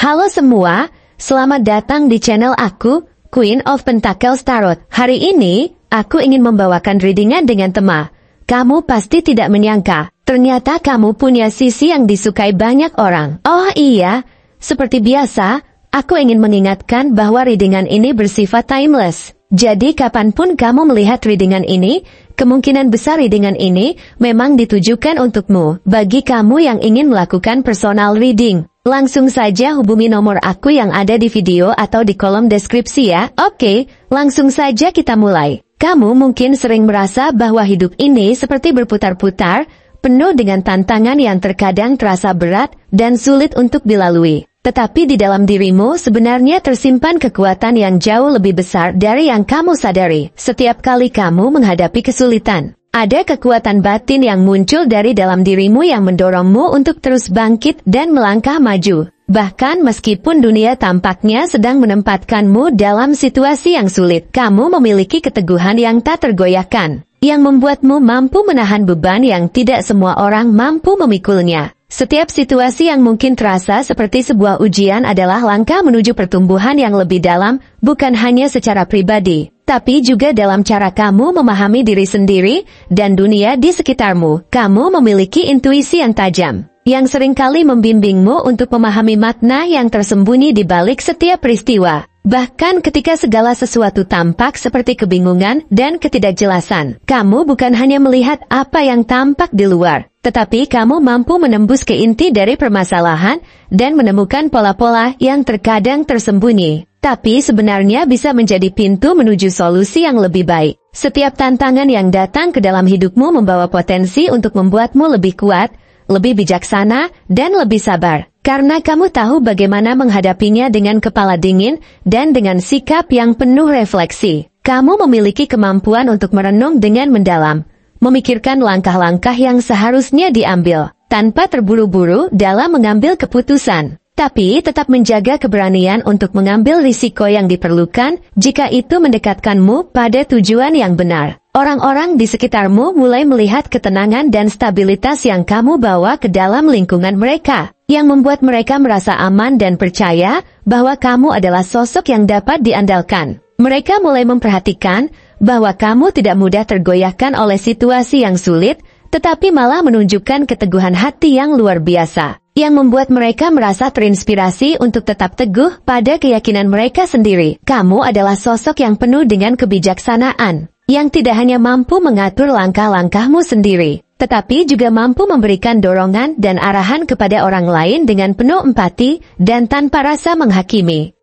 Halo semua, selamat datang di channel aku, Queen of Pentacles Tarot. Hari ini, aku ingin membawakan readingan dengan tema. Kamu pasti tidak menyangka, ternyata kamu punya sisi yang disukai banyak orang. Oh iya, seperti biasa, aku ingin mengingatkan bahwa readingan ini bersifat timeless. Jadi kapanpun kamu melihat readingan ini, kemungkinan besar readingan ini memang ditujukan untukmu. Bagi kamu yang ingin melakukan personal reading, langsung saja hubungi nomor aku yang ada di video atau di kolom deskripsi ya. Oke, langsung saja kita mulai. Kamu mungkin sering merasa bahwa hidup ini seperti berputar-putar, penuh dengan tantangan yang terkadang terasa berat dan sulit untuk dilalui. Tetapi di dalam dirimu sebenarnya tersimpan kekuatan yang jauh lebih besar dari yang kamu sadari. Setiap kali kamu menghadapi kesulitan, ada kekuatan batin yang muncul dari dalam dirimu yang mendorongmu untuk terus bangkit dan melangkah maju. Bahkan meskipun dunia tampaknya sedang menempatkanmu dalam situasi yang sulit, kamu memiliki keteguhan yang tak tergoyahkan, yang membuatmu mampu menahan beban yang tidak semua orang mampu memikulnya. Setiap situasi yang mungkin terasa seperti sebuah ujian adalah langkah menuju pertumbuhan yang lebih dalam, bukan hanya secara pribadi, tapi juga dalam cara kamu memahami diri sendiri dan dunia di sekitarmu. Kamu memiliki intuisi yang tajam, yang seringkali membimbingmu untuk memahami makna yang tersembunyi di balik setiap peristiwa. Bahkan ketika segala sesuatu tampak seperti kebingungan dan ketidakjelasan, kamu bukan hanya melihat apa yang tampak di luar, tetapi kamu mampu menembus ke inti dari permasalahan dan menemukan pola-pola yang terkadang tersembunyi, tapi sebenarnya bisa menjadi pintu menuju solusi yang lebih baik. Setiap tantangan yang datang ke dalam hidupmu membawa potensi untuk membuatmu lebih kuat, lebih bijaksana, dan lebih sabar. Karena kamu tahu bagaimana menghadapinya dengan kepala dingin dan dengan sikap yang penuh refleksi. Kamu memiliki kemampuan untuk merenung dengan mendalam, memikirkan langkah-langkah yang seharusnya diambil, tanpa terburu-buru dalam mengambil keputusan. Tapi tetap menjaga keberanian untuk mengambil risiko yang diperlukan jika itu mendekatkanmu pada tujuan yang benar. Orang-orang di sekitarmu mulai melihat ketenangan dan stabilitas yang kamu bawa ke dalam lingkungan mereka, yang membuat mereka merasa aman dan percaya bahwa kamu adalah sosok yang dapat diandalkan. Mereka mulai memperhatikan bahwa kamu tidak mudah tergoyahkan oleh situasi yang sulit, tetapi malah menunjukkan keteguhan hati yang luar biasa, yang membuat mereka merasa terinspirasi untuk tetap teguh pada keyakinan mereka sendiri. Kamu adalah sosok yang penuh dengan kebijaksanaan, yang tidak hanya mampu mengatur langkah-langkahmu sendiri, tetapi juga mampu memberikan dorongan dan arahan kepada orang lain dengan penuh empati dan tanpa rasa menghakimi.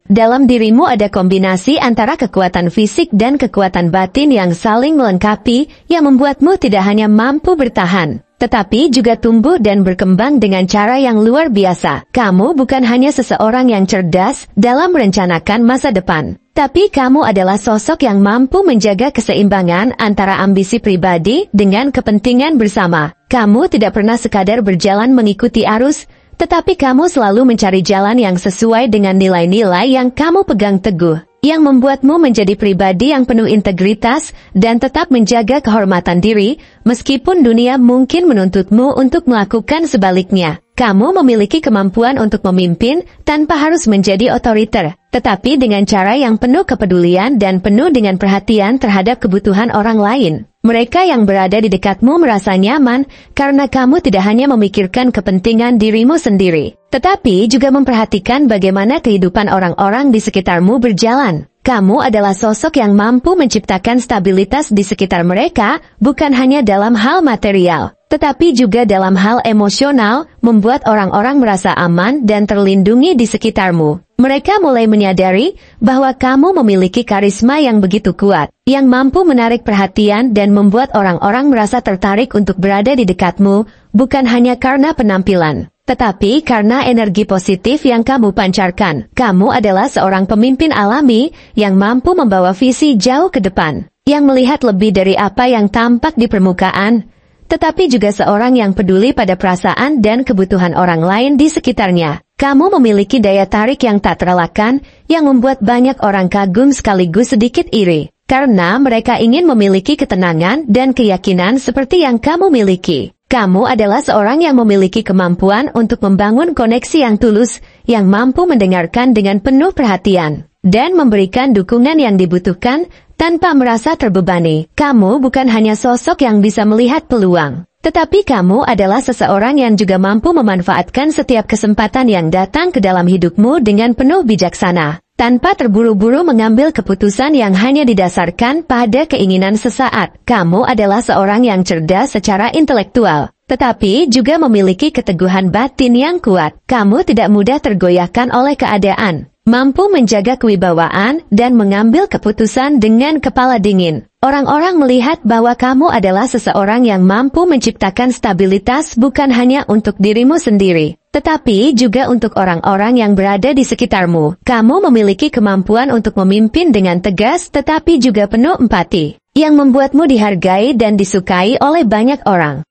Dalam dirimu ada kombinasi antara kekuatan fisik dan kekuatan batin yang saling melengkapi, yang membuatmu tidak hanya mampu bertahan, tetapi juga tumbuh dan berkembang dengan cara yang luar biasa. Kamu bukan hanya seseorang yang cerdas dalam merencanakan masa depan, tapi kamu adalah sosok yang mampu menjaga keseimbangan antara ambisi pribadi dengan kepentingan bersama. Kamu tidak pernah sekadar berjalan mengikuti arus, tetapi kamu selalu mencari jalan yang sesuai dengan nilai-nilai yang kamu pegang teguh, yang membuatmu menjadi pribadi yang penuh integritas dan tetap menjaga kehormatan diri, meskipun dunia mungkin menuntutmu untuk melakukan sebaliknya. Kamu memiliki kemampuan untuk memimpin tanpa harus menjadi otoriter, tetapi dengan cara yang penuh kepedulian dan penuh dengan perhatian terhadap kebutuhan orang lain. Mereka yang berada di dekatmu merasa nyaman karena kamu tidak hanya memikirkan kepentingan dirimu sendiri, tetapi juga memperhatikan bagaimana kehidupan orang-orang di sekitarmu berjalan. Kamu adalah sosok yang mampu menciptakan stabilitas di sekitar mereka, bukan hanya dalam hal material, tetapi juga dalam hal emosional, membuat orang-orang merasa aman dan terlindungi di sekitarmu. Mereka mulai menyadari bahwa kamu memiliki karisma yang begitu kuat, yang mampu menarik perhatian dan membuat orang-orang merasa tertarik untuk berada di dekatmu, bukan hanya karena penampilan, tetapi karena energi positif yang kamu pancarkan. Kamu adalah seorang pemimpin alami yang mampu membawa visi jauh ke depan, yang melihat lebih dari apa yang tampak di permukaan, tetapi juga seorang yang peduli pada perasaan dan kebutuhan orang lain di sekitarnya. Kamu memiliki daya tarik yang tak terelakkan, yang membuat banyak orang kagum sekaligus sedikit iri, karena mereka ingin memiliki ketenangan dan keyakinan seperti yang kamu miliki. Kamu adalah seorang yang memiliki kemampuan untuk membangun koneksi yang tulus, yang mampu mendengarkan dengan penuh perhatian, dan memberikan dukungan yang dibutuhkan tanpa merasa terbebani. Kamu bukan hanya sosok yang bisa melihat peluang, tetapi kamu adalah seseorang yang juga mampu memanfaatkan setiap kesempatan yang datang ke dalam hidupmu dengan penuh bijaksana, tanpa terburu-buru mengambil keputusan yang hanya didasarkan pada keinginan sesaat. Kamu adalah seorang yang cerdas secara intelektual, tetapi juga memiliki keteguhan batin yang kuat. Kamu tidak mudah tergoyahkan oleh keadaan, mampu menjaga kewibawaan dan mengambil keputusan dengan kepala dingin. Orang-orang melihat bahwa kamu adalah seseorang yang mampu menciptakan stabilitas bukan hanya untuk dirimu sendiri, tetapi juga untuk orang-orang yang berada di sekitarmu. Kamu memiliki kemampuan untuk memimpin dengan tegas tetapi juga penuh empati, yang membuatmu dihargai dan disukai oleh banyak orang.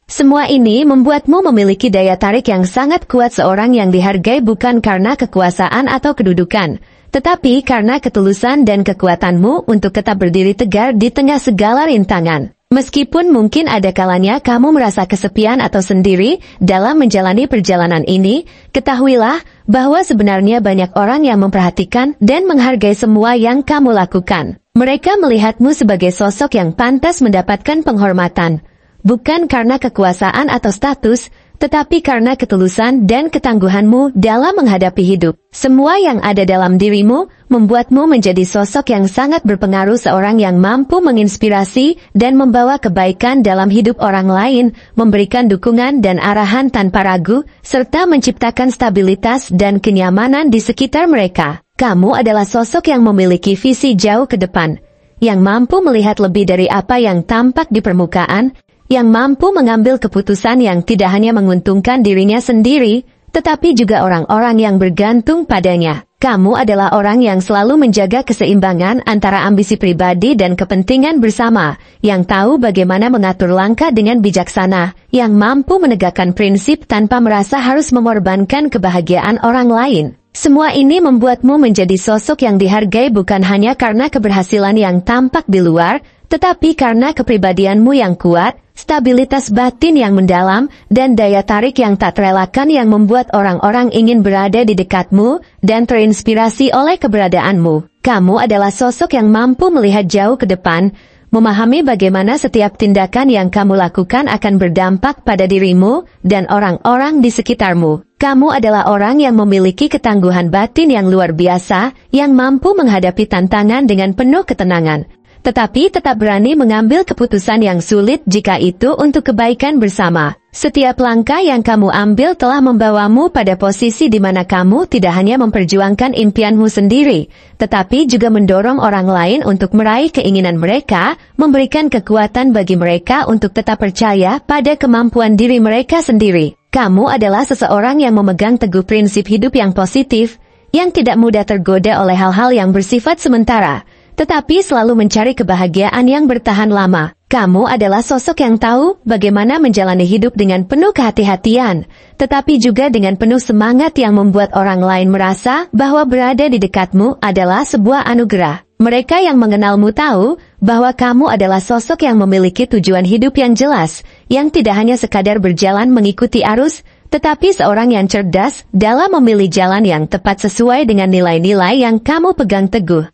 Semua ini membuatmu memiliki daya tarik yang sangat kuat. Seorang yang dihargai bukan karena kekuasaan atau kedudukan, tetapi karena ketulusan dan kekuatanmu untuk tetap berdiri tegar di tengah segala rintangan. Meskipun mungkin ada kalanya kamu merasa kesepian atau sendiri dalam menjalani perjalanan ini, ketahuilah bahwa sebenarnya banyak orang yang memperhatikan dan menghargai semua yang kamu lakukan. Mereka melihatmu sebagai sosok yang pantas mendapatkan penghormatan, bukan karena kekuasaan atau status, tetapi karena ketulusan dan ketangguhanmu dalam menghadapi hidup. Semua yang ada dalam dirimu membuatmu menjadi sosok yang sangat berpengaruh, seorang yang mampu menginspirasi dan membawa kebaikan dalam hidup orang lain, memberikan dukungan dan arahan tanpa ragu, serta menciptakan stabilitas dan kenyamanan di sekitar mereka. Kamu adalah sosok yang memiliki visi jauh ke depan, yang mampu melihat lebih dari apa yang tampak di permukaan, yang mampu mengambil keputusan yang tidak hanya menguntungkan dirinya sendiri, tetapi juga orang-orang yang bergantung padanya. Kamu adalah orang yang selalu menjaga keseimbangan antara ambisi pribadi dan kepentingan bersama, yang tahu bagaimana mengatur langkah dengan bijaksana, yang mampu menegakkan prinsip tanpa merasa harus mengorbankan kebahagiaan orang lain. Semua ini membuatmu menjadi sosok yang dihargai bukan hanya karena keberhasilan yang tampak di luar, tetapi karena kepribadianmu yang kuat, stabilitas batin yang mendalam, dan daya tarik yang tak terelakkan yang membuat orang-orang ingin berada di dekatmu dan terinspirasi oleh keberadaanmu. Kamu adalah sosok yang mampu melihat jauh ke depan, memahami bagaimana setiap tindakan yang kamu lakukan akan berdampak pada dirimu dan orang-orang di sekitarmu. Kamu adalah orang yang memiliki ketangguhan batin yang luar biasa, yang mampu menghadapi tantangan dengan penuh ketenangan, tetapi tetap berani mengambil keputusan yang sulit jika itu untuk kebaikan bersama. Setiap langkah yang kamu ambil telah membawamu pada posisi di mana kamu tidak hanya memperjuangkan impianmu sendiri, tetapi juga mendorong orang lain untuk meraih keinginan mereka, memberikan kekuatan bagi mereka untuk tetap percaya pada kemampuan diri mereka sendiri. Kamu adalah seseorang yang memegang teguh prinsip hidup yang positif, yang tidak mudah tergoda oleh hal-hal yang bersifat sementara, tetapi selalu mencari kebahagiaan yang bertahan lama. Kamu adalah sosok yang tahu bagaimana menjalani hidup dengan penuh kehati-hatian, tetapi juga dengan penuh semangat yang membuat orang lain merasa bahwa berada di dekatmu adalah sebuah anugerah. Mereka yang mengenalmu tahu bahwa kamu adalah sosok yang memiliki tujuan hidup yang jelas, yang tidak hanya sekadar berjalan mengikuti arus, tetapi seorang yang cerdas dalam memilih jalan yang tepat sesuai dengan nilai-nilai yang kamu pegang teguh.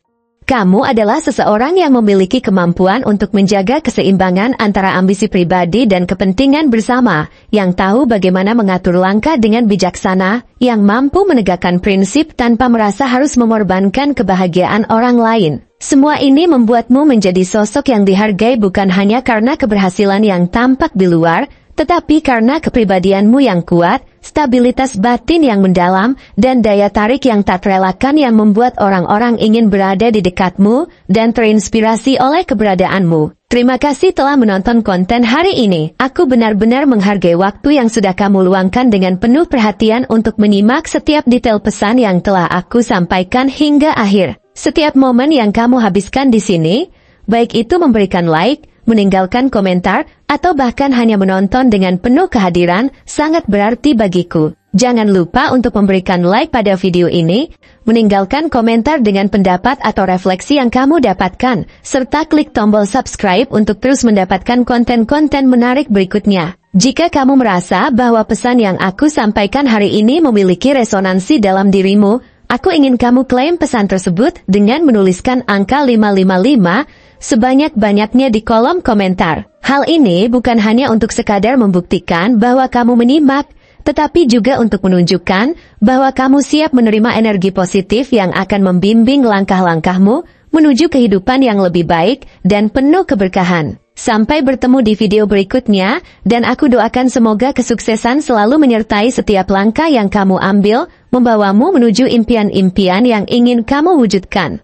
Kamu adalah seseorang yang memiliki kemampuan untuk menjaga keseimbangan antara ambisi pribadi dan kepentingan bersama, yang tahu bagaimana mengatur langkah dengan bijaksana, yang mampu menegakkan prinsip tanpa merasa harus mengorbankan kebahagiaan orang lain. Semua ini membuatmu menjadi sosok yang dihargai bukan hanya karena keberhasilan yang tampak di luar, tetapi karena kepribadianmu yang kuat, stabilitas batin yang mendalam, dan daya tarik yang tak terelakkan yang membuat orang-orang ingin berada di dekatmu dan terinspirasi oleh keberadaanmu. Terima kasih telah menonton konten hari ini. Aku benar-benar menghargai waktu yang sudah kamu luangkan dengan penuh perhatian untuk menyimak setiap detail pesan yang telah aku sampaikan hingga akhir. Setiap momen yang kamu habiskan di sini, baik itu memberikan like, meninggalkan komentar, atau bahkan hanya menonton dengan penuh kehadiran, sangat berarti bagiku. Jangan lupa untuk memberikan like pada video ini, meninggalkan komentar dengan pendapat atau refleksi yang kamu dapatkan, serta klik tombol subscribe untuk terus mendapatkan konten-konten menarik berikutnya. Jika kamu merasa bahwa pesan yang aku sampaikan hari ini memiliki resonansi dalam dirimu, aku ingin kamu klaim pesan tersebut dengan menuliskan angka 555 sebanyak-banyaknya di kolom komentar. Hal ini bukan hanya untuk sekadar membuktikan bahwa kamu menyimak, tetapi juga untuk menunjukkan bahwa kamu siap menerima energi positif yang akan membimbing langkah-langkahmu menuju kehidupan yang lebih baik dan penuh keberkahan. Sampai bertemu di video berikutnya, dan aku doakan semoga kesuksesan selalu menyertai setiap langkah yang kamu ambil, membawamu menuju impian-impian yang ingin kamu wujudkan.